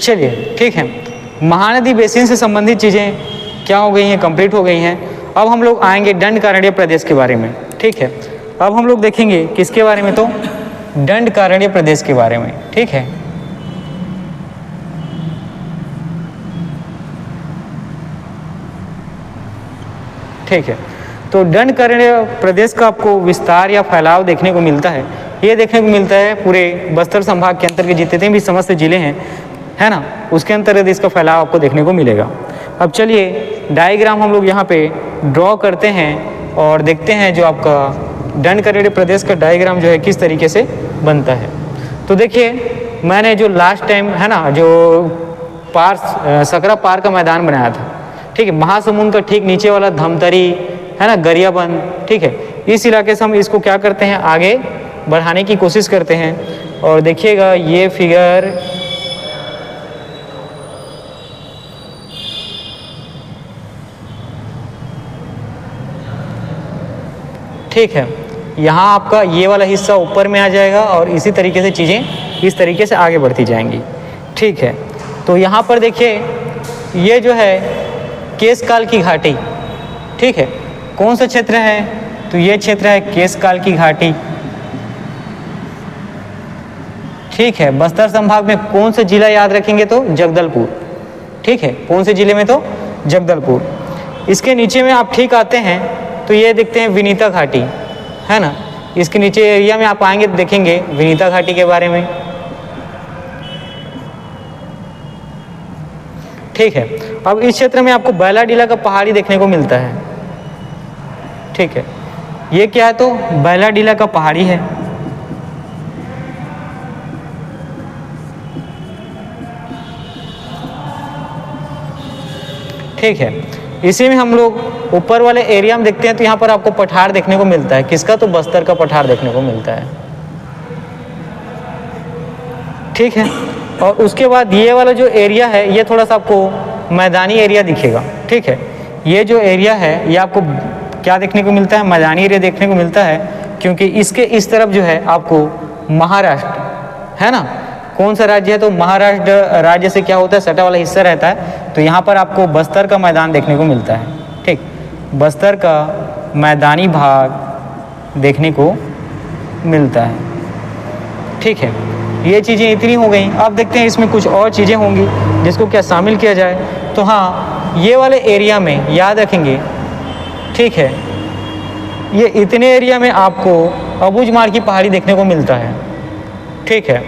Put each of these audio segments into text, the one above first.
चलिए ठीक है, महानदी बेसिन से संबंधित चीज़ें क्या हो गई हैं, कंप्लीट हो गई हैं। अब हम लोग आएंगे दंडकारण्य प्रदेश के बारे में। ठीक है, अब हम लोग देखेंगे किसके बारे में, तो दंडकारण्य प्रदेश के बारे में। ठीक है, ठीक है, तो दंडकारण्य प्रदेश का आपको विस्तार या फैलाव देखने को मिलता है। ये देखने को मिलता है पूरे बस्तर संभाग के अंतर्गत जितने भी समस्त जिले हैं, है ना, उसके अंतर्गत इसका फैलाव आपको देखने को मिलेगा। अब चलिए डायग्राम हम लोग यहाँ पे ड्रॉ करते हैं और देखते हैं जो आपका दंडकारण्य प्रदेश का डायग्राम जो है किस तरीके से बनता है। तो देखिए मैंने जो लास्ट टाइम है ना जो सकरा पार का मैदान बनाया था, ठीक है, महासमुंद का ठीक नीचे वाला धमतरी है ना, गरियाबंद, ठीक है, इस इलाके से हम इसको क्या करते हैं, आगे बढ़ाने की कोशिश करते हैं। और देखिएगा ये फिगर ठीक है, यहाँ आपका ये वाला हिस्सा ऊपर में आ जाएगा और इसी तरीके से चीज़ें इस तरीके से आगे बढ़ती जाएंगी। ठीक है, तो यहाँ पर देखिए ये जो है केशकाल की घाटी, ठीक है, कौन सा क्षेत्र है, तो ये क्षेत्र है केशकाल की घाटी। ठीक है, बस्तर संभाग में कौन सा जिला याद रखेंगे, तो जगदलपुर। ठीक है, कौन से जिले में, तो जगदलपुर। इसके नीचे में आप ठीक आते हैं तो ये देखते हैं विनीता घाटी, है ना, इसके नीचे एरिया में आप आएंगे तो देखेंगे विनीता घाटी के बारे में। ठीक है, अब इस क्षेत्र में आपको बैलाडीला का पहाड़ी देखने को मिलता है। ठीक है, ये क्या है, तो बैलाडीला का पहाड़ी है। ठीक है, इसी में हम लोग ऊपर वाले एरिया में देखते हैं तो यहाँ पर आपको पठार देखने को मिलता है। किसका, तो बस्तर का पठार देखने को मिलता है। ठीक है, और उसके बाद ये वाला जो एरिया है ये थोड़ा सा आपको मैदानी एरिया दिखेगा। ठीक है, ये जो एरिया है ये आपको क्या देखने को मिलता है, मैदानी एरिया देखने को मिलता है, क्योंकि इसके इस तरफ जो है आपको महाराष्ट्र, है ना, कौन सा राज्य है, तो महाराष्ट्र राज्य से क्या होता है, सटा वाला हिस्सा रहता है। तो यहाँ पर आपको बस्तर का मैदान देखने को मिलता है। ठीक, बस्तर का मैदानी भाग देखने को मिलता है। ठीक है, ये चीज़ें इतनी हो गई। अब देखते हैं इसमें कुछ और चीज़ें होंगी जिसको क्या शामिल किया जाए। तो हाँ, ये वाले एरिया में याद रखेंगे, ठीक है, ये इतने एरिया में आपको अबूझमाड़ की पहाड़ी देखने को मिलता है। ठीक है,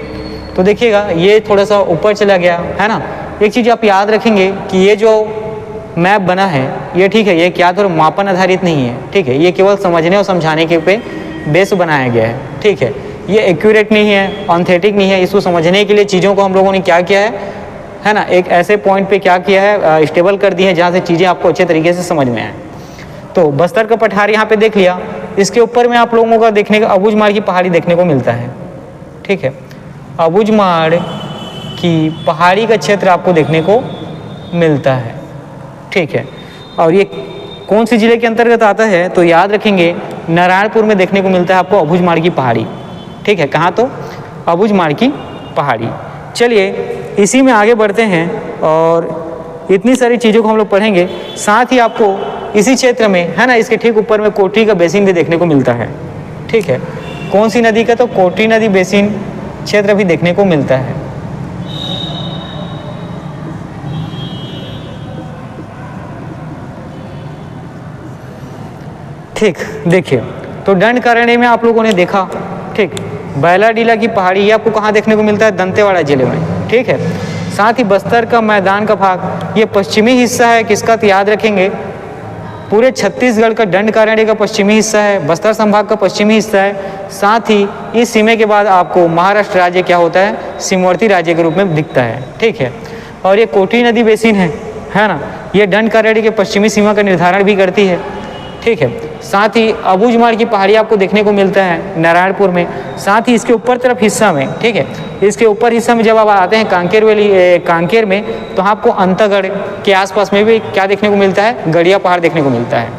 तो देखिएगा ये थोड़ा सा ऊपर चला गया, है ना। एक चीज़ आप याद रखेंगे कि ये जो मैप बना है ये, ठीक है, ये क्या तो मापन आधारित नहीं है। ठीक है, ये केवल समझने और समझाने के पे बेस बनाया गया है। ठीक है, ये एक्यूरेट नहीं है, ऑथेंटिक नहीं है। इसको समझने के लिए चीज़ों को हम लोगों ने क्या किया है ना, एक ऐसे पॉइंट पे क्या किया है, स्टेबल कर दी है जहाँ से चीज़ें आपको अच्छे तरीके से समझ में आए। तो बस्तर का पठार यहाँ पे देख लिया, इसके ऊपर में आप लोगों का देखने का अबूझमाड़ की पहाड़ी देखने को मिलता है। ठीक है, अबूझमाड़ की पहाड़ी का क्षेत्र आपको देखने को मिलता है। ठीक है, और ये कौन सी जिले के अंतर्गत आता है, तो याद रखेंगे नारायणपुर में देखने को मिलता है आपको अबूझमाड़ की पहाड़ी। ठीक है, कहाँ, तो अबूझमाड़ की पहाड़ी। चलिए इसी में आगे बढ़ते हैं और इतनी सारी चीज़ों को हम लोग पढ़ेंगे। साथ ही आपको इसी क्षेत्र में, है ना, इसके ठीक ऊपर में कोटरी का बेसिन भी देखने को मिलता है। ठीक है, कौन सी नदी का, तो कोटरी नदी बेसिन क्षेत्र भी देखने को मिलता है। ठीक, देखिए तो दंडकारण्य में आप लोगों ने देखा, ठीक, बैलाडीला की पहाड़ी ये आपको कहाँ देखने को मिलता है, दंतेवाड़ा जिले में। ठीक है, साथ ही बस्तर का मैदान का भाग ये पश्चिमी हिस्सा है किसका, तो याद रखेंगे पूरे छत्तीसगढ़ का दंडकारण्य का पश्चिमी हिस्सा है, बस्तर संभाग का पश्चिमी हिस्सा है। साथ ही इस सीमा के बाद आपको महाराष्ट्र राज्य क्या होता है, सीमावर्ती राज्य के रूप में दिखता है। ठीक है, और ये कोटरी नदी बेसिन है ना, ये दंडकारण्य के पश्चिमी सीमा का निर्धारण भी करती है। ठीक है, साथ ही अबूझमाड़ की पहाड़ी आपको देखने को मिलता है नारायणपुर में। साथ ही इसके ऊपर तरफ हिस्सा में, ठीक है, इसके ऊपर हिस्सा में जब आप आते हैं कांकेर में, तो आपको अंतागढ़ के आसपास में भी क्या देखने को मिलता है, गड़िया पहाड़ देखने को मिलता है।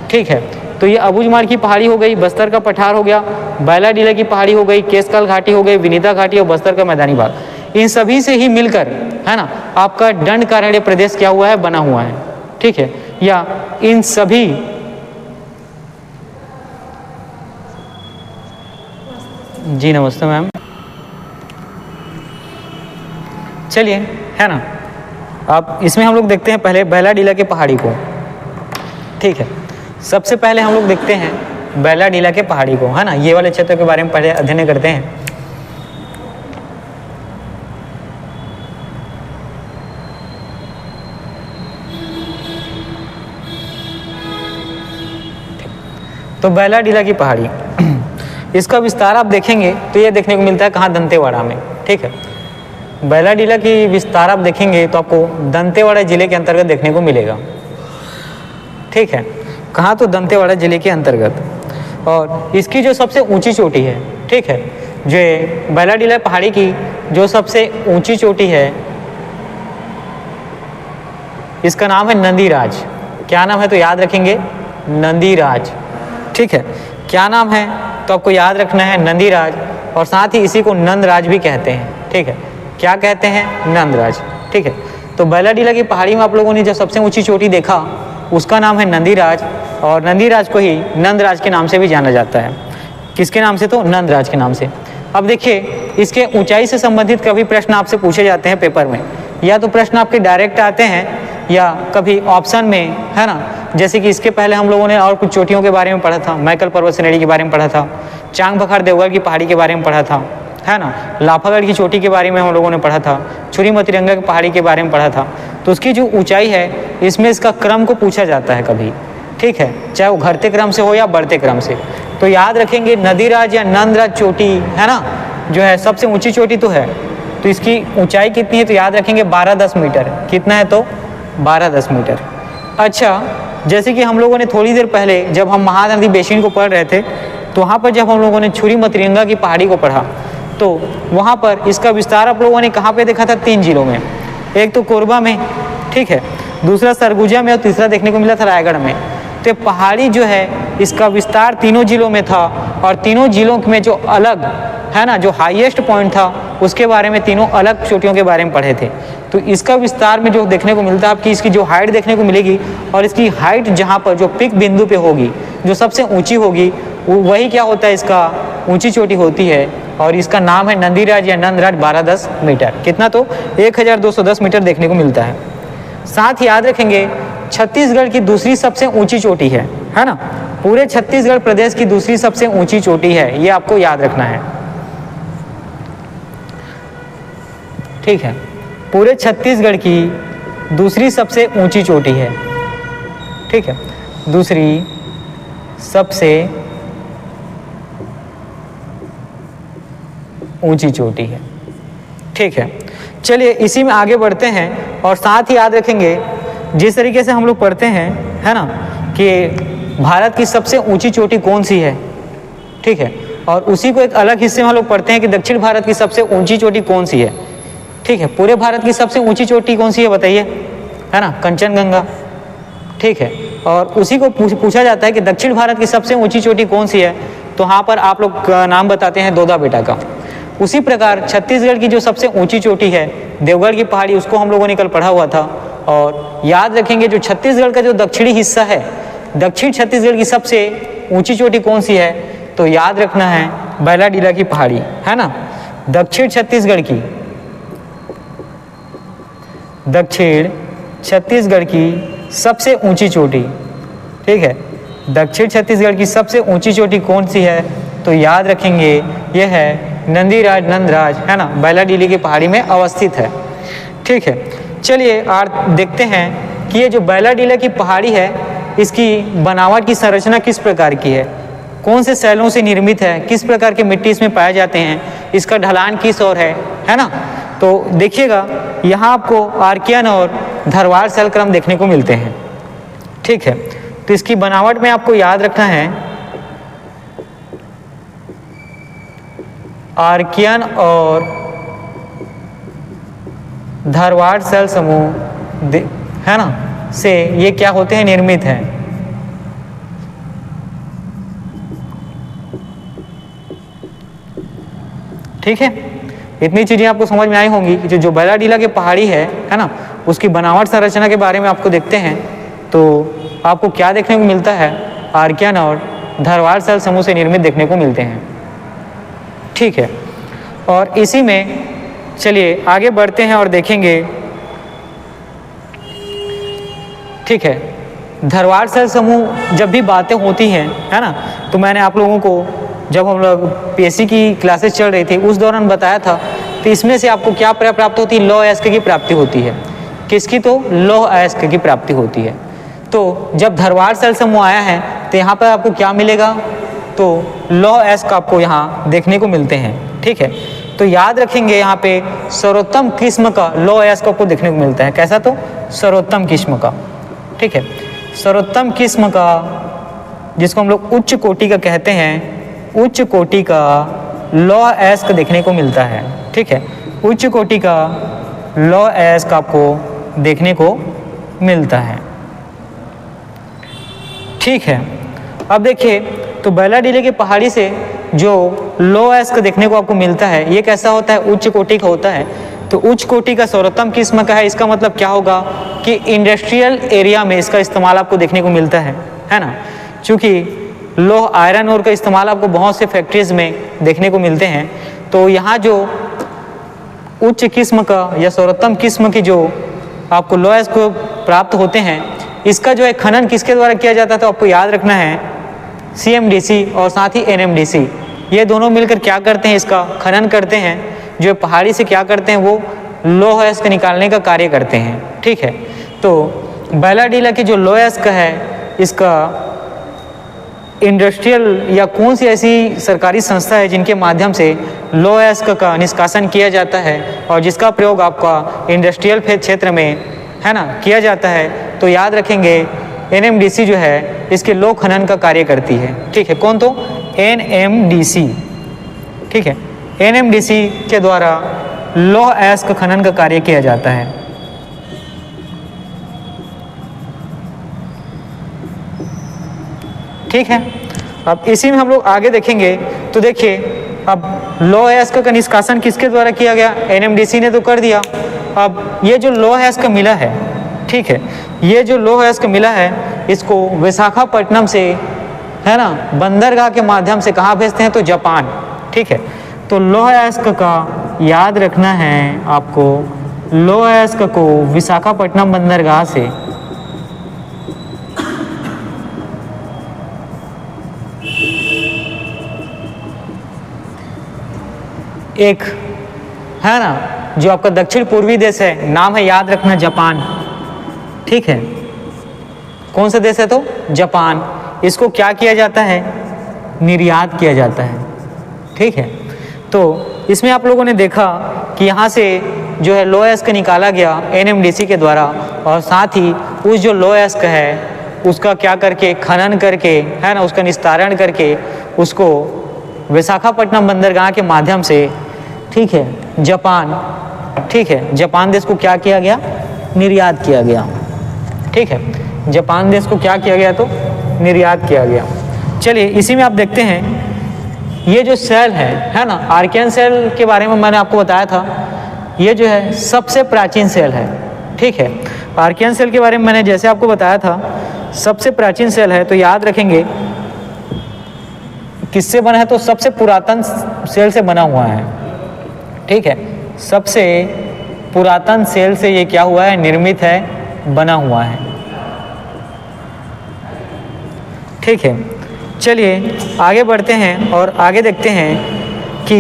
ठीक है, तो ये अबूझमाड़ की पहाड़ी हो गई, बस्तर का पठार हो गया, बैलाडीला की पहाड़ी हो गई, केशकाल घाटी हो गई, विनीता घाटी और बस्तर का मैदानी भाग। इन सभी से ही मिलकर, है ना, आपका दंडकारण्य प्रदेश क्या हुआ है, बना हुआ है। ठीक है, या इन सभी, जी नमस्ते मैम, चलिए, है ना, अब इसमें हम लोग देखते हैं पहले बैलाडीला के पहाड़ी को। ठीक है, सबसे पहले हम लोग देखते हैं बैलाडीला के पहाड़ी को, है ना, ये वाले क्षेत्र के बारे में पहले अध्ययन करते हैं। तो बैलाडीला की पहाड़ी, इसका विस्तार आप देखेंगे तो ये देखने को मिलता है कहाँ, दंतेवाड़ा में। ठीक है, बैलाडीला की विस्तार आप देखेंगे तो आपको दंतेवाड़ा जिले के अंतर्गत देखने को मिलेगा। ठीक है, कहाँ, तो दंतेवाड़ा जिले के अंतर्गत। और इसकी जो सबसे ऊंची चोटी है, ठीक है, जो बैलाडीला पहाड़ी की जो सबसे ऊंची चोटी है, इसका नाम है नंदीराज। क्या नाम है, तो याद रखेंगे नंदीराज। ठीक है, क्या नाम है, तो आपको याद रखना है नंदीराज, और साथ ही इसी को नंदराज भी कहते हैं। ठीक है, क्या कहते हैं, नंदराज। ठीक है, तो बैलाडीला की पहाड़ी में आप लोगों ने जो सबसे ऊंची चोटी देखा उसका नाम है नंदीराज, और नंदीराज को ही नंदराज के नाम से भी जाना जाता है। किसके नाम से, तो नंदराज के नाम से। अब देखिए, इसके ऊंचाई से संबंधित कभी प्रश्न आपसे पूछे जाते हैं पेपर में, या तो प्रश्न आपके डायरेक्ट आते हैं या कभी ऑप्शन में, है ना, जैसे कि इसके पहले हम लोगों ने और कुछ चोटियों के बारे में पढ़ा था, मैकल पर्वत श्रेणी के बारे में पढ़ा था, चांग बखार देवगढ़ की पहाड़ी के बारे में पढ़ा था, है ना, लाफागढ़ की चोटी के बारे में हम लोगों ने पढ़ा था, छुरी मतिरंगा की पहाड़ी के बारे में पढ़ा था। तो उसकी जो ऊंचाई है, इसमें इसका क्रम को पूछा जाता है कभी। ठीक है, चाहे वो घटते क्रम से हो या बढ़ते क्रम से। तो याद रखेंगे नंदीराज या नंदराज चोटी, है ना, जो है सबसे ऊंची चोटी तो है। तो इसकी ऊंचाई कितनी है, तो याद रखेंगे 12-10 मीटर। कितना है, तो 12-10 मीटर। अच्छा, जैसे कि हम लोगों ने थोड़ी देर पहले जब हम महानदी बेसिन को पढ़ रहे थे, तो वहाँ पर जब हम लोगों ने छुरी मतिरंगा की पहाड़ी को पढ़ा, तो वहाँ पर इसका विस्तार आप लोगों ने कहाँ पे देखा था, 3 जिलों में। एक तो कोरबा में, ठीक है, दूसरा सरगुजा में, और तीसरा देखने को मिला था रायगढ़ में। तो पहाड़ी जो है इसका विस्तार तीनों जिलों में था, और तीनों जिलों में जो अलग, है ना, जो हाईएस्ट पॉइंट था उसके बारे में तीनों अलग चोटियों के बारे में पढ़े थे। तो इसका विस्तार में जो देखने को मिलता है आपकी, इसकी जो हाइट देखने को मिलेगी, और इसकी हाइट जहाँ पर जो पिक बिंदु पे होगी, जो सबसे ऊंची होगी, वही क्या होता है, इसका ऊंची चोटी होती है, और इसका नाम है नंदीराज या नंदराज। 12-10 मीटर। कितना, तो 1210 मीटर देखने को मिलता है। साथ ही याद रखेंगे छत्तीसगढ़ की दूसरी सबसे ऊंची चोटी है ना, पूरे छत्तीसगढ़ प्रदेश की दूसरी सबसे ऊंची चोटी है, ये आपको याद रखना है। ठीक है, पूरे छत्तीसगढ़ की दूसरी सबसे ऊंची चोटी है। ठीक है, दूसरी सबसे ऊंची चोटी है। ठीक है, चलिए इसी में आगे बढ़ते हैं, और साथ ही याद रखेंगे जिस तरीके से हम लोग पढ़ते हैं, है ना, कि भारत की सबसे ऊंची चोटी कौन सी है। ठीक है, और उसी को एक अलग हिस्से में हम लोग पढ़ते हैं कि दक्षिण भारत की सबसे ऊंची चोटी कौन सी है। ठीक है, पूरे भारत की सबसे ऊंची चोटी कौन सी है बताइए, है ना, कंचनजंगा। ठीक है, और उसी को पूछा जाता है कि दक्षिण भारत की सबसे ऊंची चोटी कौन सी है, तो वहाँ पर आप लोग नाम बताते हैं दोदा बेटा का। उसी प्रकार छत्तीसगढ़ की जो सबसे ऊंची चोटी है देवगढ़ की पहाड़ी, उसको हम लोगों ने कल पढ़ा हुआ था। और याद रखेंगे जो छत्तीसगढ़ का जो दक्षिणी हिस्सा है, दक्षिण छत्तीसगढ़ की सबसे ऊंची चोटी कौन सी है, तो याद रखना है बैलाडीला की पहाड़ी, है ना। दक्षिण छत्तीसगढ़ की सबसे ऊंची चोटी, ठीक है, दक्षिण छत्तीसगढ़ की सबसे ऊंची चोटी कौन सी है, तो याद रखेंगे यह है नंदीराज, नंदराज, है ना, बैलाडीला की पहाड़ी में अवस्थित है। ठीक है, चलिए और देखते हैं कि ये जो बैलाडीला की पहाड़ी है, इसकी बनावट की संरचना किस प्रकार की है, कौन से शैलों से निर्मित है, किस प्रकार के मिट्टी इसमें पाए जाते हैं, इसका ढलान किस ओर है ना। तो देखिएगा यहाँ आपको आर्कियन और धरवार शैल क्रम देखने को मिलते हैं। ठीक है, तो इसकी बनावट में आपको याद रखना है आर्कियन और धरवार शैल समूह, है ना, से ये क्या होते हैं, निर्मित हैं। ठीक है, इतनी चीज़ें आपको समझ में आई होंगी कि जो बैलाडीला की पहाड़ी है ना, उसकी बनावट संरचना के बारे में आपको देखते हैं तो आपको क्या देखने को मिलता है, आर्कियन और धरवार सेल समूह से निर्मित देखने को मिलते हैं। ठीक है, और इसी में चलिए आगे बढ़ते हैं और देखेंगे। ठीक है, धरवार सेल समूह जब भी बातें होती हैं, है ना, तो मैंने आप लोगों को जब हम लोग पीएससी की क्लासेस चल रही थी उस दौरान बताया था, तो इसमें से आपको क्या प्राप्त होती है, लौह अयस्क की प्राप्ति होती है। किसकी? तो लौह अयस्क की प्राप्ति होती है। तो जब धरवार सेल समूह आया है तो यहाँ पर आपको क्या मिलेगा, तो लौह अयस्क आपको यहाँ देखने को मिलते हैं। ठीक है, तो याद रखेंगे यहाँ पे सर्वोत्तम किस्म का लौह अयस्क आपको देखने को मिलता है। कैसा? तो सर्वोत्तम किस्म का। ठीक है, सर्वोत्तम किस्म का, जिसको हम लोग उच्च कोटि का कहते हैं, उच्च कोटि का लौह अयस्क देखने को मिलता है। ठीक है, उच्च कोटि का लौह अयस्क आपको देखने को मिलता है। ठीक है, अब देखिए तो बैलाडीले की पहाड़ी से जो लौह अयस्क देखने को आपको मिलता है ये कैसा होता है, उच्च कोटि का होता है। तो उच्च कोटि का सर्वोत्तम किस्म का है, इसका मतलब क्या होगा कि इंडस्ट्रियल एरिया में इसका इस्तेमाल आपको देखने को मिलता है ना। चूँकि लौह आयरन ओर का इस्तेमाल आपको बहुत से फैक्ट्रीज में देखने को मिलते हैं, तो यहाँ जो उच्च किस्म का या सर्वोत्तम किस्म की जो आपको लौह अयस्क प्राप्त होते हैं, इसका जो है खनन किसके द्वारा किया जाता है, तो आपको याद रखना है CMDC और साथ ही NMDC, ये दोनों मिलकर क्या करते हैं, इसका खनन करते हैं। जो पहाड़ी से क्या करते हैं, वो लौह अयस्क निकालने का कार्य करते हैं। ठीक है, तो बैलाडीला की जो लौह अयस्क है, इसका इंडस्ट्रियल या कौन सी ऐसी सरकारी संस्था है जिनके माध्यम से लौह अयस्क का निष्कासन किया जाता है और जिसका प्रयोग आपका इंडस्ट्रियल क्षेत्र में, है ना, किया जाता है, तो याद रखेंगे NMDC जो है इसके लौह खनन का कार्य करती है। ठीक है, कौन? तो NMDC। ठीक है, NMDC के द्वारा लौह अयस्क खनन का कार्य किया जाता है। ठीक है, अब इसी में हम लोग आगे देखेंगे तो देखिए अब लौह अयस्क का निष्कासन किसके द्वारा किया गया, NMDC ने तो कर दिया। अब ये जो लौह अयस्क मिला है, ठीक है, ये जो लौह अयस्क मिला है इसको विशाखापट्टनम से, है ना, बंदरगाह के माध्यम से कहाँ भेजते हैं, तो जापान। ठीक है, तो लौह अयस्क का याद रखना है आपको, लौह अयस्क को विशाखापट्टनम बंदरगाह से एक, है ना, जो आपका दक्षिण पूर्वी देश है, नाम है याद रखना जापान। ठीक है, कौन सा देश है, तो जापान। इसको क्या किया जाता है, निर्यात किया जाता है। ठीक है, तो इसमें आप लोगों ने देखा कि यहाँ से जो है लौह अयस्क निकाला गया NMDC के द्वारा, और साथ ही उस जो लौह अयस्क है उसका क्या करके खनन करके, है ना, उसका निस्तारण करके उसको विशाखापट्टनम बंदरगाह के माध्यम से, ठीक है, जापान, ठीक है, जापान देश को क्या किया गया, निर्यात किया गया। ठीक है, जापान देश को क्या किया गया, तो निर्यात किया गया। चलिए इसी में आप देखते हैं ये जो सेल है ना, आर्कियन सेल के बारे में मैंने आपको बताया था, ये जो है सबसे प्राचीन सेल है। ठीक है, आर्कियन सेल के बारे में मैंने जैसे आपको बताया था सबसे प्राचीन सेल है, तो याद रखेंगे किससे बना है, तो सबसे पुरातन सेल से बना हुआ है। ठीक है, सबसे पुरातन सेल से ये क्या हुआ है, निर्मित है, बना हुआ है। ठीक है, चलिए आगे बढ़ते हैं और आगे देखते हैं कि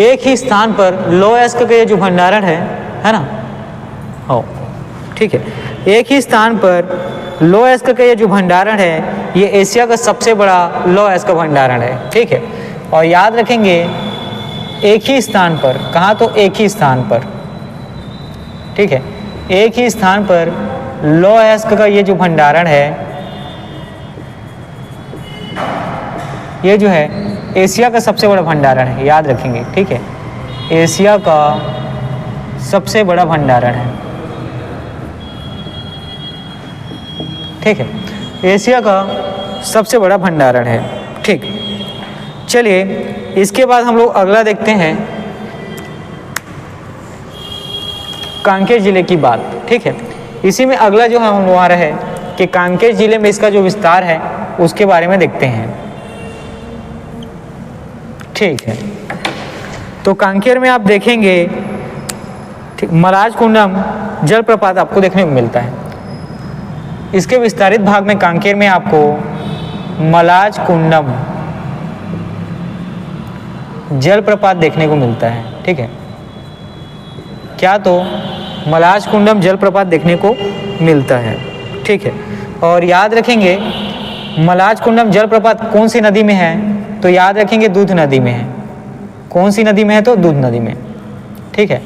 एक ही स्थान पर लौह अयस्क का ये जो भंडारण है ना, हो, ठीक है, एक ही स्थान पर लौह अयस्क का ये जो भंडारण है ये एशिया का सबसे बड़ा लौह अयस्क भंडारण है। ठीक है, और याद रखेंगे एक ही स्थान पर, कहाँ, तो एक ही स्थान पर। ठीक है, एक ही स्थान पर लौह अयस्क का ये जो भंडारण है ये जो है एशिया का सबसे बड़ा भंडारण है, याद रखेंगे। ठीक है, एशिया का सबसे बड़ा भंडारण है। ठीक है, एशिया का सबसे बड़ा भंडारण है। ठीक, चलिए इसके बाद हम लोग अगला देखते हैं कांकेर जिले की बात, ठीक है। इसी में अगला जो है हमारा है कि कांकेर जिले में इसका जो विस्तार है उसके बारे में देखते हैं, ठीक है। तो कांकेर में आप देखेंगे मलाज कुंडम जलप्रपात आपको देखने को मिलता है। इसके विस्तारित भाग में कांकेर में आपको मलाज कुंडम जलप्रपात देखने को मिलता है, ठीक है। क्या? तो मलाज कुंडम जलप्रपात देखने को मिलता है, ठीक है। और याद रखेंगे मलाज कुंडम जलप्रपात कौन सी नदी में है? तो याद रखेंगे दूध नदी में है। कौन सी नदी में है? तो दूध नदी में, ठीक है।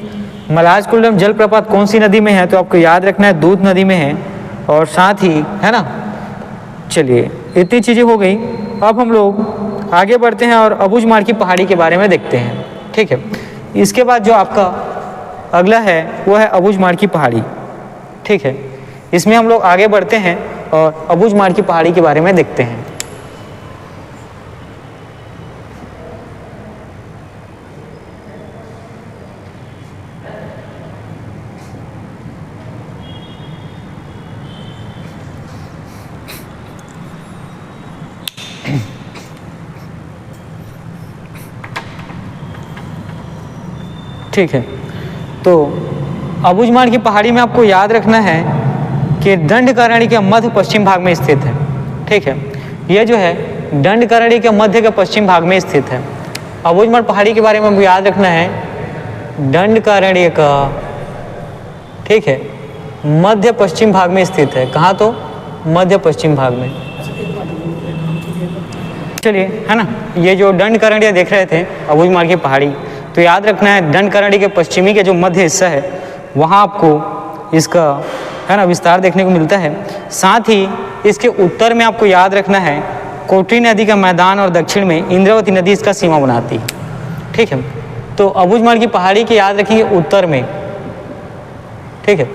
मलाज कुंडम जलप्रपात कौन सी नदी में है? तो आपको याद रखना है दूध नदी में है। और साथ ही है ना, चलिए इतनी चीज़ें हो गई। अब हम लोग आगे बढ़ते हैं और अबुझमाड़ की पहाड़ी के बारे में देखते हैं, ठीक है। इसके बाद जो आपका अगला है वो है अबुझमाड़ की पहाड़ी, ठीक है। इसमें हम लोग आगे बढ़ते हैं और अबुझमाड़ की पहाड़ी के बारे में देखते हैं। ठीक है, तो अबुझमाड़ की पहाड़ी में आपको याद रखना है कि दंडकारण्य के मध्य पश्चिम भाग में स्थित है, ठीक है। यह जो है दंडकारण्य के मध्य के पश्चिम भाग में स्थित है। अबुझमाड़ पहाड़ी के बारे में आपको याद रखना है दंडकारण्य का, ठीक है, मध्य पश्चिम भाग में स्थित है। कहाँ? तो मध्य पश्चिम भाग में। चलिए, है ना, ये जो दंडकारण्य देख रहे थे अबुझमाड़ की पहाड़ी, तो याद रखना है दंडकारण्य के पश्चिमी के जो मध्य हिस्सा है वहाँ आपको इसका है ना विस्तार देखने को मिलता है। साथ ही इसके उत्तर में आपको याद रखना है कोटरी नदी का मैदान और दक्षिण में इंद्रावती नदी इसका सीमा बनाती है, ठीक है। तो अबुझमाड़ की पहाड़ी के याद रखेंगे उत्तर में, ठीक है,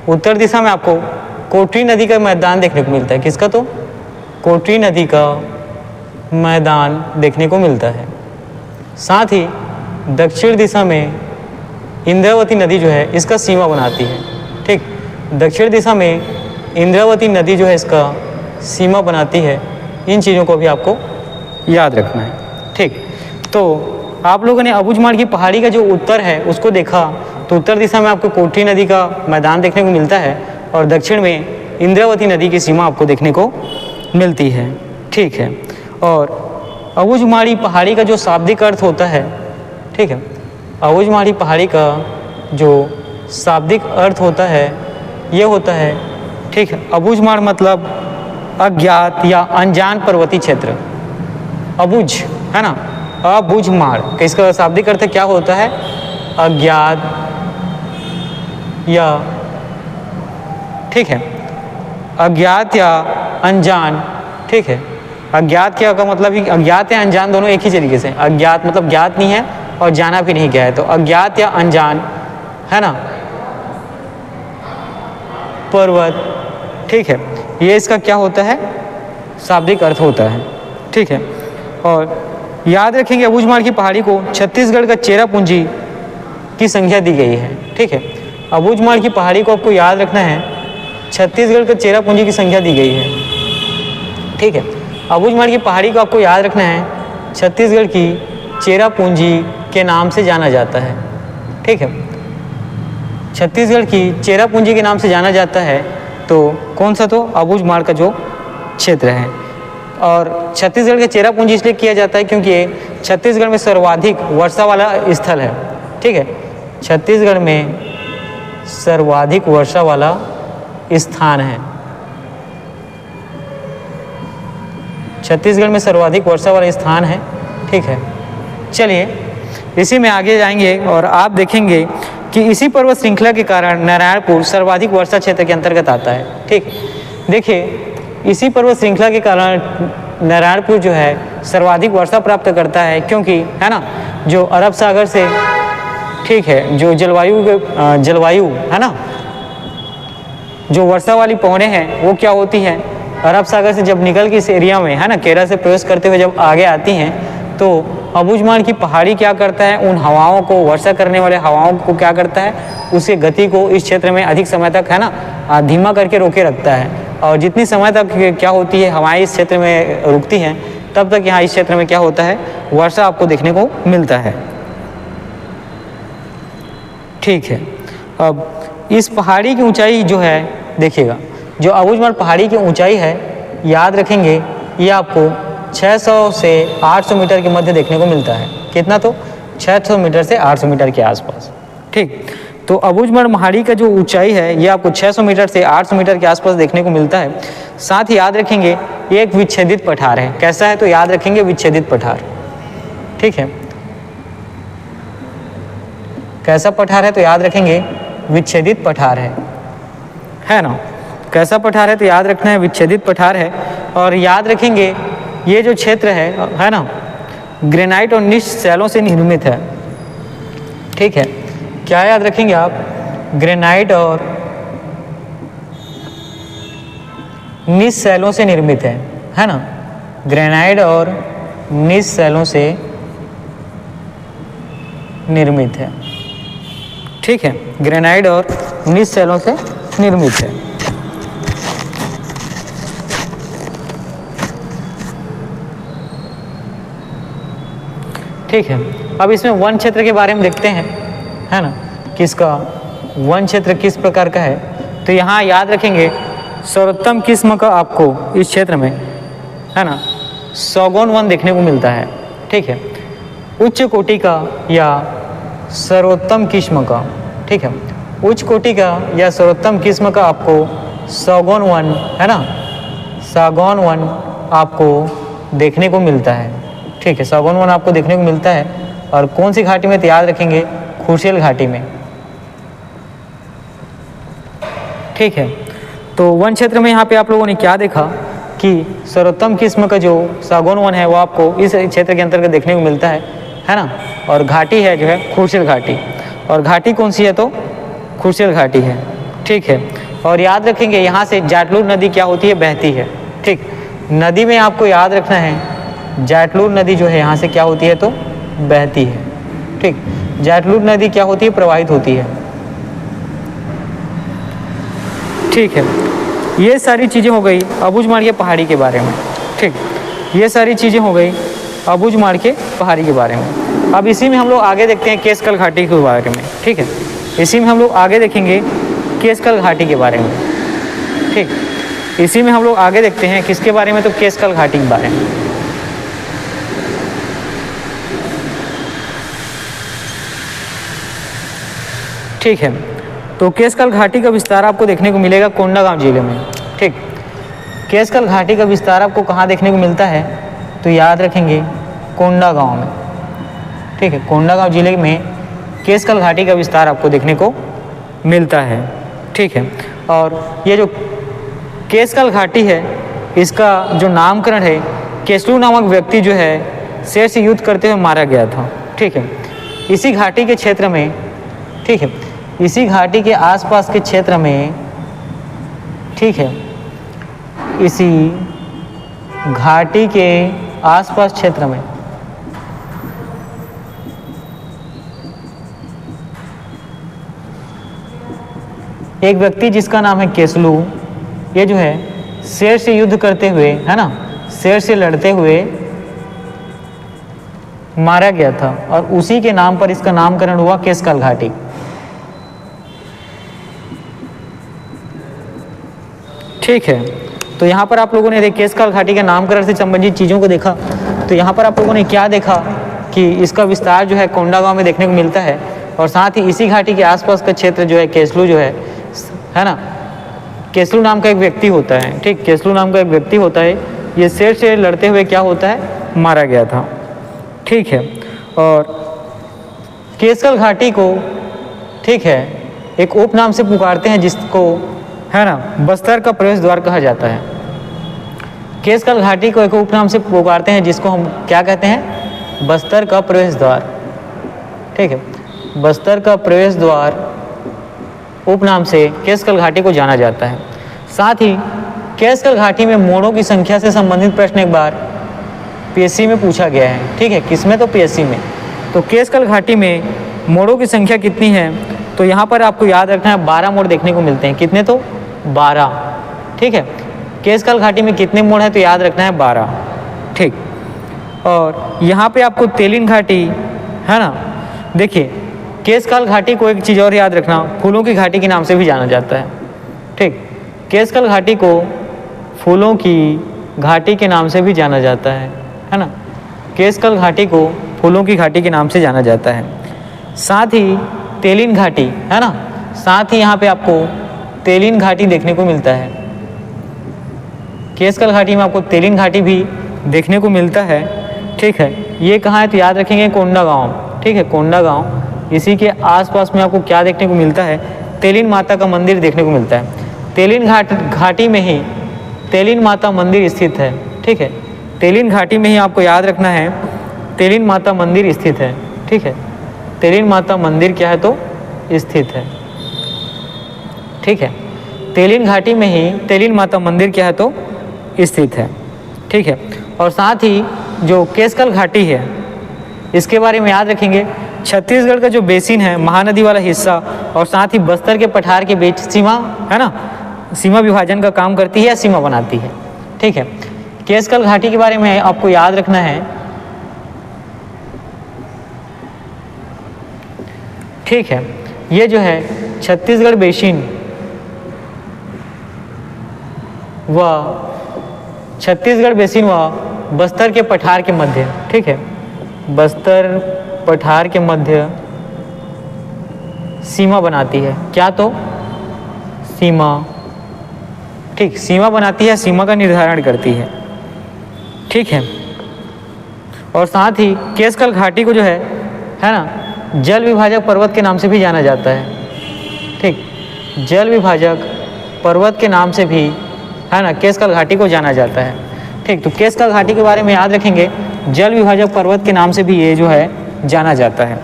उत्तर दिशा में आपको कोटरी नदी का मैदान देखने को मिलता है। किसका? तो कोटरी नदी का मैदान देखने को मिलता है। साथ ही दक्षिण दिशा में इंद्रावती नदी जो है इसका सीमा बनाती है, ठीक। दक्षिण दिशा में इंद्रावती नदी जो है इसका सीमा बनाती है। इन चीज़ों को भी आपको याद रखना है, ठीक। तो आप लोगों ने अबुझमाड़ की पहाड़ी का जो उत्तर है उसको देखा, तो उत्तर दिशा में आपको कोटरी नदी का मैदान देखने को मिलता है और दक्षिण में इंद्रावती नदी की सीमा आपको देखने को मिलती है, ठीक है। और अबुझमाड़ी पहाड़ी का जो शाब्दिक अर्थ होता है, ठीक है, अबुझमाड़ी पहाड़ी का जो शाब्दिक अर्थ होता है ये होता है, ठीक है, अबुझमाड़ मतलब अज्ञात या अनजान पर्वतीय क्षेत्र। अबुझ है ना, अबुझमाड़ का इसका शाब्दिक अर्थ क्या होता है? अज्ञात या, ठीक है, अज्ञात या अनजान, ठीक है। अज्ञात क्या का मतलब ही अज्ञात या अनजान दोनों एक ही तरीके से। अज्ञात मतलब ज्ञात नहीं है और जाना भी नहीं गया है, तो अज्ञात या अनजान है ना पर्वत, ठीक है, ये इसका क्या होता है? शाब्दिक अर्थ होता है, ठीक है। और याद रखेंगे अबुझमाड़ की पहाड़ी को छत्तीसगढ़ का चेरापूंजी की संख्या दी गई है, ठीक है। अबुझमाड़ की पहाड़ी को आपको याद रखना है छत्तीसगढ़ का चेरापूंजी की संख्या दी गई है, ठीक है। अबुझमाड़ की पहाड़ी को आपको याद रखना है छत्तीसगढ़ की चेरापूंजी के नाम से जाना जाता है, ठीक है। छत्तीसगढ़ की चेरापूंजी के नाम से जाना जाता है, तो कौन सा? तो अबुझमाड़ का जो क्षेत्र है। और छत्तीसगढ़ के चेरापूंजी इसलिए किया जाता है क्योंकि ये छत्तीसगढ़ में सर्वाधिक वर्षा वाला स्थल है, ठीक है। छत्तीसगढ़ में सर्वाधिक वर्षा वाला स्थान है। छत्तीसगढ़ में सर्वाधिक वर्षा वाला स्थान है, ठीक है। चलिए इसी में आगे जाएंगे और आप देखेंगे कि इसी पर्वत श्रृंखला के कारण नारायणपुर सर्वाधिक वर्षा क्षेत्र के अंतर्गत आता है, ठीक। देखिए इसी पर्वत श्रृंखला के कारण नारायणपुर जो है सर्वाधिक वर्षा प्राप्त करता है, क्योंकि है ना जो अरब सागर से, ठीक है, जो जलवायु है ना, जो वर्षा वाली पवनें हैं वो क्या होती हैं? अरब सागर से जब निकल के इस एरिया में है ना केरल से प्रवेश करते हुए जब आगे आती हैं तो अबुझमाड़ की पहाड़ी क्या करता है, उन हवाओं को, वर्षा करने वाले हवाओं को क्या करता है, उसके गति को इस क्षेत्र में अधिक समय तक है ना धीमा करके रोके रखता है। और जितनी समय तक क्या होती है हवाएं इस क्षेत्र में रुकती हैं, तब तक यहाँ इस क्षेत्र में क्या होता है, वर्षा आपको देखने को मिलता है। ठीक है, अब इस पहाड़ी की ऊंचाई जो है देखिएगा, जो अबुझमाड़ पहाड़ी की ऊंचाई है, याद रखेंगे ये आपको 600 से 800 मीटर के मध्य देखने को मिलता है। कितना, तो 600 मीटर से 800 मीटर के आसपास। ठीक, तो अबुझमाड़ पहाड़ी का जो ऊंचाई है ये आपको 600 मीटर से 800 मीटर के आसपास देखने को मिलता है। साथ ही याद रखेंगे ये एक विच्छेदित पठार है। कैसा है, तो याद रखेंगे विच्छेदित पठार। ठीक है, कैसा पठार है, तो याद रखेंगे विच्छेदित पठार है ना। कैसा पठार है, तो याद रखना है विच्छेदित पठार है। और याद रखेंगे ये जो क्षेत्र है ना, ग्रेनाइट और निश शैलों से निर्मित है। ठीक है, क्या याद रखेंगे आप, ग्रेनाइट और निश शैलों से निर्मित है ना, ग्रेनाइट और निश शैलों से निर्मित है। ठीक है, ग्रेनाइट और निश शैलों से निर्मित है। ठीक है, अब इसमें वन क्षेत्र के बारे में देखते हैं, है ना, किसका वन क्षेत्र किस प्रकार का है। तो यहाँ याद रखेंगे सर्वोत्तम किस्म का आपको इस क्षेत्र में, है ना, सौगौन वन देखने को मिलता है। ठीक है, उच्च कोटि का या सर्वोत्तम किस्म का, ठीक है, उच्च कोटि का या सर्वोत्तम किस्म का आपको सौगौन वन, है ना, सागौन वन आपको देखने को मिलता है। ठीक है, सौगौन वन आपको देखने को मिलता है। और कौन सी घाटी में, तो याद रखेंगे खुर्शेल घाटी में। ठीक है, तो वन क्षेत्र में यहाँ पे आप लोगों ने क्या देखा कि सर्वोत्तम किस्म का जो सागौन वन है वो आपको इस क्षेत्र के अंतर्गत देखने को मिलता है ना। और घाटी है जो है खुर्शेल घाटी, और घाटी कौन सी है, तो खुर्शेल घाटी है। ठीक है, और याद रखेंगे यहाँ से जाटलूर नदी क्या होती है, बहती है। ठीक, नदी में आपको याद रखना है जाटलूर नदी जो है यहाँ से क्या होती है, तो बहती है। ठीक, जाटलूर नदी क्या होती है, प्रवाहित होती है। ठीक है, ये सारी चीज़ें हो गई अबुझमाड़ के पहाड़ी के बारे में। ठीक, ये सारी चीज़ें हो गई अबुझमाड़ के पहाड़ी के बारे में। अब इसी में हम लोग आगे देखते हैं केसकल घाटी के बारे में। ठीक है, इसी में हम लोग आगे देखेंगे केसकल घाटी के बारे में। ठीक, इसी में हम लोग आगे देखते हैं किसके बारे में, तो केसकल घाटी के बारे में। ठीक है, तो केसकल घाटी का विस्तार आपको देखने को मिलेगा कोंडागांव जिले में। ठीक, केसकल घाटी का विस्तार आपको कहाँ देखने को मिलता है, तो याद रखेंगे कोंडागांव में। ठीक है, कोंडागांव जिले में केसकल घाटी का विस्तार आपको देखने को मिलता है। ठीक है, और ये जो केसकल घाटी है इसका जो नामकरण है, केसलू नामक व्यक्ति जो है शेर से युद्ध करते हुए मारा गया था। ठीक है, इसी घाटी के क्षेत्र में, ठीक है, इसी घाटी के आसपास के क्षेत्र में, ठीक है, इसी घाटी के आसपास क्षेत्र में एक व्यक्ति जिसका नाम है केसलू, ये जो है शेर से युद्ध करते हुए, है ना, शेर से लड़ते हुए मारा गया था, और उसी के नाम पर इसका नामकरण हुआ केसकल घाटी। ठीक है, तो यहाँ पर आप लोगों ने केसकल घाटी के नामकरण से संबंधित चीज़ों को देखा। तो यहाँ पर आप लोगों ने क्या देखा कि इसका विस्तार जो है कोंडागांव में देखने को मिलता है, और साथ ही इसी घाटी के आसपास का क्षेत्र जो है केसलू जो है ना, केसलू नाम का एक व्यक्ति होता है। ठीक, केसलू नाम का एक व्यक्ति होता है, ये शेर से लड़ते हुए क्या होता है, मारा गया था। ठीक है, और केसकल घाटी को, ठीक है, एक उपनाम से पुकारते हैं जिसको, है ना, बस्तर का प्रवेश द्वार कहा जाता है। केसकल घाटी को एक उपनाम से पुकारते हैं जिसको हम क्या कहते हैं, बस्तर का प्रवेश द्वार। ठीक है, बस्तर का प्रवेश द्वार उपनाम से केसकल घाटी को जाना जाता है। साथ ही केसकल घाटी में मोड़ों की संख्या से संबंधित प्रश्न एक बार पीएससी में पूछा गया है, ठीक है। किसमें? तो पीएससी में। तो केशकाल घाटी में मोड़ों की संख्या कितनी है? तो यहाँ पर आपको याद रखना है 12 मोड़ देखने को मिलते हैं। कितने? तो 12, ठीक है। केशकाल घाटी में कितने मोड़ हैं? तो याद रखना है 12, ठीक। और यहाँ पे आपको तेलिन घाटी है ना, देखिए केशकाल घाटी को एक चीज़ और याद रखना, फूलों की घाटी के नाम से भी जाना जाता है, ठीक। केशकाल घाटी को फूलों की घाटी के नाम से भी जाना जाता है ना। केशकाल घाटी को फूलों की घाटी के नाम से जाना जाता है। साथ ही तेलिन घाटी है ना, साथ ही यहाँ पे आपको तेलिन घाटी देखने को मिलता है। केशकाल घाटी में आपको तेलिन घाटी भी देखने को मिलता है, ठीक है। ये कहाँ है? तो याद रखेंगे कोंडागांव, ठीक है, कोंडागांव। इसी के आसपास में आपको क्या देखने को मिलता है? तेलिन माता का मंदिर देखने को मिलता है। तेलिन घाटी में ही तेलिन माता मंदिर स्थित है, ठीक है। तेलिन घाटी में ही आपको याद रखना है तेलिन माता मंदिर स्थित है, ठीक है। तेलिन माता मंदिर क्या है? तो स्थित है, ठीक है। तेलिन घाटी में ही तेलिन माता मंदिर क्या है? तो स्थित है, ठीक है। और साथ ही जो केशकाल घाटी है इसके बारे में याद रखेंगे, छत्तीसगढ़ का जो बेसिन है, महानदी वाला हिस्सा, और साथ ही बस्तर के पठार के बीच सीमा है ना, सीमा विभाजन का काम करती है या सीमा बनाती है, ठीक है। केशकाल घाटी के बारे में आपको याद रखना है, ठीक है। ये जो है छत्तीसगढ़ बेसिन व छत्तीसगढ़ बेसिन व बस्तर के पठार के मध्य, ठीक है, बस्तर पठार के मध्य सीमा बनाती है। क्या? तो सीमा, ठीक, सीमा बनाती है, सीमा का निर्धारण करती है, ठीक है। और साथ ही केशकाल घाटी को जो है ना, जल विभाजक पर्वत के नाम से भी जाना जाता है, ठीक। जल विभाजक पर्वत के नाम से भी है ना केशकाल घाटी को जाना जाता है, ठीक। तो केशकाल घाटी के बारे में याद रखेंगे, जल विभाजक पर्वत के नाम से भी ये जो है जाना जाता है,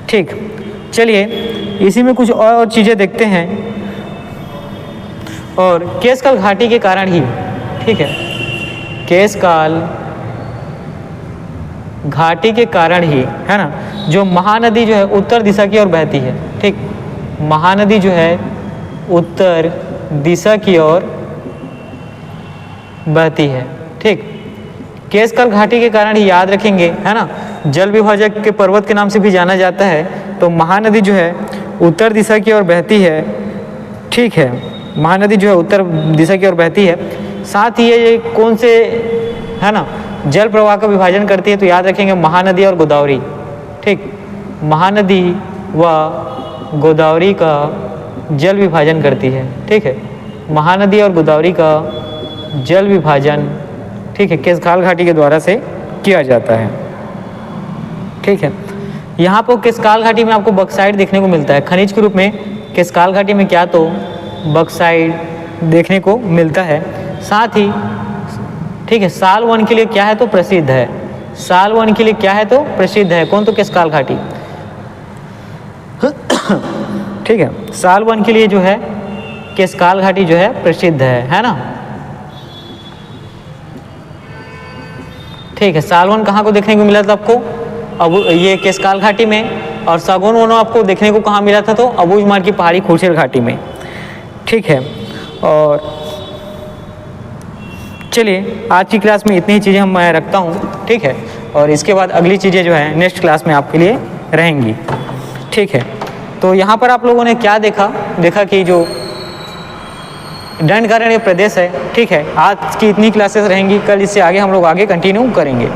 ठीक। चलिए इसी में कुछ और चीज़ें देखते हैं। और केशकाल घाटी के कारण ही, ठीक है, केशकाल घाटी के कारण ही है ना जो महानदी जो है उत्तर दिशा की ओर बहती है, ठीक। महानदी जो है उत्तर दिशा की ओर बहती है, ठीक। केशकाल घाटी के कारण ही याद रखेंगे है ना, जल विभाजक के पर्वत के नाम से भी जाना जाता है। तो महानदी जो है उत्तर दिशा की ओर बहती है, ठीक है, महानदी जो है उत्तर दिशा की ओर बहती है। साथ ही ये कौन से है ना जल प्रवाह का विभाजन करती है? तो याद रखेंगे महानदी और गोदावरी, ठीक। महानदी व गोदावरी का जल विभाजन करती है, ठीक है। महानदी और गोदावरी का जल विभाजन, ठीक है, केशकाल घाटी के द्वारा से किया जाता है, ठीक है। यहाँ पर केशकाल घाटी में आपको बक्साइट देखने को मिलता है खनिज के रूप में। केशकाल घाटी में क्या? तो बक्साइट देखने को मिलता है। साथ ही, ठीक है, साल वन के लिए क्या है? तो प्रसिद्ध है। साल वन के लिए क्या है? तो प्रसिद्ध है। कौन? तो केशकाल घाटी, ठीक है। साल वन के लिए जो है केशकाल घाटी जो है प्रसिद्ध है ना, ठीक है। साल वन कहाँ को देखने को मिला था आपको? अब ये केशकाल घाटी में। और सागौन वनो आपको देखने को कहाँ मिला था? तो अबूझमाड़ की पहाड़ी खुर्शील घाटी में, ठीक है। और चलिए आज की क्लास में इतनी ही चीज़ें मैं रखता हूँ, ठीक है। और इसके बाद अगली चीज़ें जो है नेक्स्ट क्लास में आपके लिए रहेंगी, ठीक है। तो यहाँ पर आप लोगों ने क्या देखा कि जो दंडकारण्य प्रदेश है, ठीक है, आज की इतनी क्लासेस रहेंगी। कल इससे आगे हम लोग आगे कंटिन्यू करेंगे,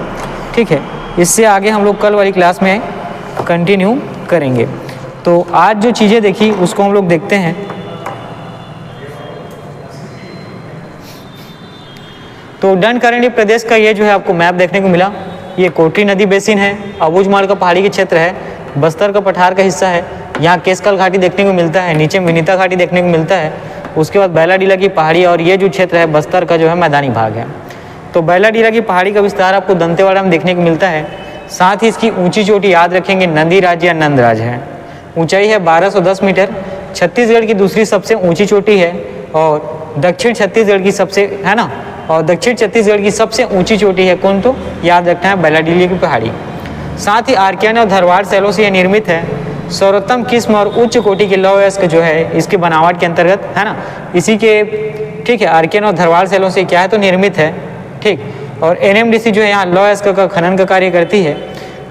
ठीक है। इससे आगे हम लोग कल वाली क्लास में कंटिन्यू करेंगे। तो आज जो चीज़ें देखी उसको हम लोग देखते हैं। तो दंडकारण्य प्रदेश का ये जो है आपको मैप देखने को मिला। ये कोटरी नदी बेसिन है, अबूझमाड़ का पहाड़ी के क्षेत्र है, बस्तर का पठार का हिस्सा है। यहाँ केशकाल घाटी देखने को मिलता है, नीचे विनीता घाटी देखने को मिलता है। उसके बाद बैलाडीला की पहाड़ी, और ये जो क्षेत्र है बस्तर का जो है मैदानी भाग है। तो बैलाडीला की पहाड़ी का विस्तार आपको दंतेवाड़ा में देखने को मिलता है। साथ ही इसकी ऊंची चोटी याद रखेंगे नंदीराज या नंदराज है। ऊंचाई है 1210 मीटर। छत्तीसगढ़ की दूसरी सबसे ऊंची चोटी है और दक्षिण छत्तीसगढ़ की सबसे है ना और दक्षिण छत्तीसगढ़ की सबसे ऊंची चोटी है कौन, तो याद रखना है बैलाडीली की पहाड़ी। साथ ही आर्कियन और धरवाड़ शैलों से यह निर्मित है। सर्वोत्तम किस्म और उच्च कोटि के लौह अयस्क जो है इसके बनावट के अंतर्गत है ना, इसी के ठीक है आर्कियन और धरवाड़ शैलों से क्या है तो निर्मित है। ठीक, और एनएमडीसी जो है यहाँ लौह अयस्क का खनन का कार्य करती है।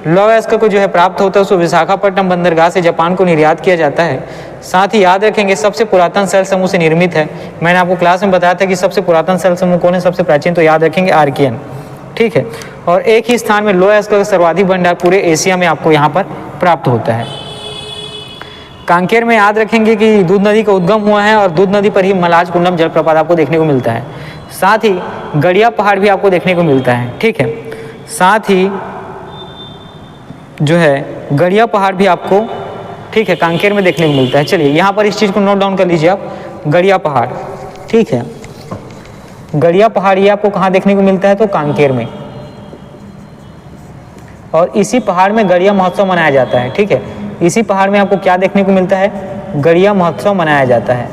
लौह अयस्क को जो है प्राप्त होता है उसको विशाखापट्टनम बंदरगाह से जापान को निर्यात किया जाता है। साथ ही याद रखेंगे सबसे पुरातन सेल समूह से निर्मित है। मैंने आपको क्लास में बताया था कि सबसे पुरातन सेल समूह कौन है, सबसे प्राचीन, तो याद रखेंगे आर्कियन। ठीक है, और एक ही स्थान में लौह अयस्क का सर्वाधिक भंडार पूरे एशिया में आपको यहाँ पर प्राप्त होता है। कांकेर में याद रखेंगे कि दूध नदी का उद्गम हुआ है और दूध नदी पर ही मलाज कुंडम जलप्रपात आपको देखने को मिलता है। साथ ही गड़िया पहाड़ भी आपको देखने को मिलता है। ठीक है, साथ ही जो है गड़िया पहाड़ भी आपको ठीक है कांकेर में देखने को मिलता है। चलिए यहाँ पर इस चीज़ को नोट डाउन कर लीजिए आप, गड़िया पहाड़। ठीक है, गड़िया पहाड़ ये आपको कहाँ देखने को मिलता है तो कांकेर में, और इसी पहाड़ में गड़िया महोत्सव मनाया जाता है। ठीक है, इसी पहाड़ में आपको क्या देखने को मिलता है, गड़िया महोत्सव मनाया जाता है।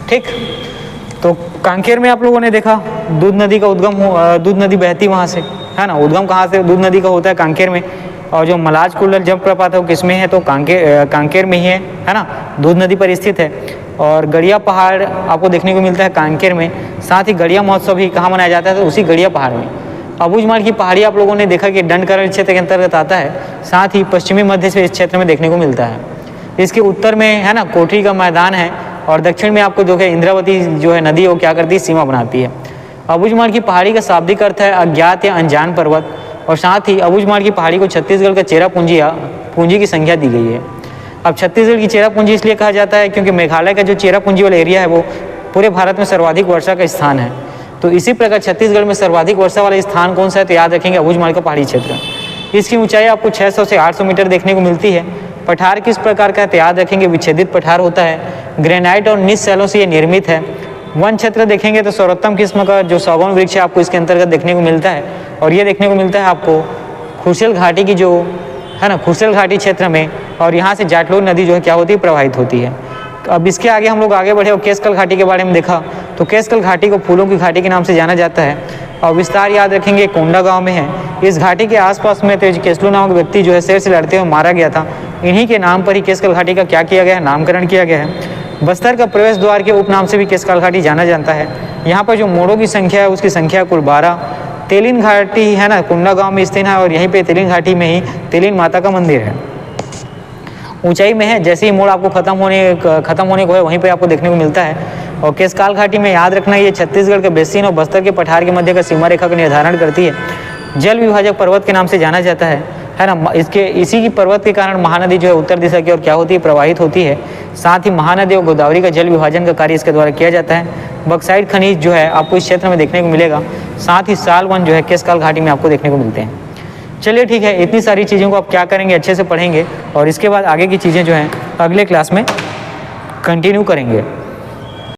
ठीक, तो कांकेर में आप लोगों ने देखा दूध नदी का उद्गम हो, दूध नदी बहती वहाँ से है ना, उद्गम कहाँ से दूध नदी का होता है कांकेर में। और जो मलाज कुंडल जलप्रपात है वो किस में है तो कांकेर में ही है ना, दूध नदी पर स्थित है। और गड़िया पहाड़ आपको देखने को मिलता है कांकेर में। साथ ही गड़िया महोत्सव भी कहाँ मनाया जाता है तो उसी गड़िया पहाड़ में। अबूझमाड़ की पहाड़ी आप लोगों ने देखा कि दंडकरण क्षेत्र के अंतर्गत आता है। साथ ही पश्चिमी मध्य से इस क्षेत्र में देखने को मिलता है। इसके उत्तर में है ना कोठरी का मैदान है, और दक्षिण में आपको जो है इंद्रावती जो है नदी वो क्या करती है, सीमा बनाती है। अबूझमाड़ की पहाड़ी का शाब्दिक अर्थ है अज्ञात या अनजान पर्वत। और साथ ही अबूझमाड़ की पहाड़ी को छत्तीसगढ़ का चेरा पूंजी की संज्ञा दी गई है। अब छत्तीसगढ़ की चेरा पूंजी इसलिए कहा जाता है क्योंकि मेघालय का जो चेरा पूंजी वाला एरिया है वो पूरे भारत में सर्वाधिक वर्षा का स्थान है। तो इसी प्रकार छत्तीसगढ़ में सर्वाधिक वर्षा वाला स्थान कौन सा है तो याद रखेंगे अबूझमाड़ का पहाड़ी क्षेत्र। इसकी ऊंचाई आपको 600 से 800 मीटर देखने को मिलती है। पठार किस प्रकार का है तो याद रखेंगे विच्छेदित पठार होता है। ग्रेनाइट और निस शैलों से ये निर्मित है। वन क्षेत्र देखेंगे तो सर्वोत्तम किस्म का जो सागौन वृक्ष है आपको इसके अंतर्गत देखने को मिलता है। और ये देखने को मिलता है आपको खुर्सेल घाटी की जो है ना, खुर्सेल घाटी क्षेत्र में। और यहाँ से जाटलोर नदी जो है क्या होती है, प्रवाहित होती है। अब इसके आगे हम लोग आगे बढ़े और केसकल घाटी के बारे में देखा तो केसकल घाटी को फूलों की घाटी के नाम से जाना जाता है। और विस्तार याद रखेंगे कोंडा गांव में है। इस घाटी के आसपास में तेज केसलू नामक व्यक्ति जो है शेर से लड़ते हुए मारा गया था। इन्हीं के नाम पर ही केसकल घाटी का क्या किया गया है, नामकरण किया गया है। बस्तर का प्रवेश द्वार के उपनाम से भी केसकल घाटी जाना जाता है। यहाँ पर जो मोड़ों की संख्या है उसकी संख्या कुल 12। तेलिन घाटी है ना कोंडा गांव में स्थित है, और यहीं पे तेलिन घाटी में ही तेलिन माता का मंदिर है। ऊंचाई में है, जैसे ही मोड़ आपको खत्म होने को है वहीं पे आपको देखने को मिलता है। और केसकाल घाटी में याद रखना ये छत्तीसगढ़ के बेसिन और बस्तर के पठार के मध्य का सीमा रेखा का निर्धारण करती है। जल विभाजक पर्वत के नाम से जाना जाता है ना। इसी की पर्वत के कारण महानदी जो है उत्तर दिशा की ओर क्या होती है, प्रवाहित होती है। साथ ही महानदी और गोदावरी का जल विभाजन का कार्य इसके द्वारा किया जाता है। बक्साइट खनिज जो है आपको इस क्षेत्र में देखने को मिलेगा। साथ ही साल वन जो है केसकाल घाटी में आपको देखने को मिलते हैं। चलिए ठीक है, इतनी सारी चीज़ों को आप क्या करेंगे, अच्छे से पढ़ेंगे और इसके बाद आगे की चीज़ें जो हैं अगले क्लास में कंटिन्यू करेंगे।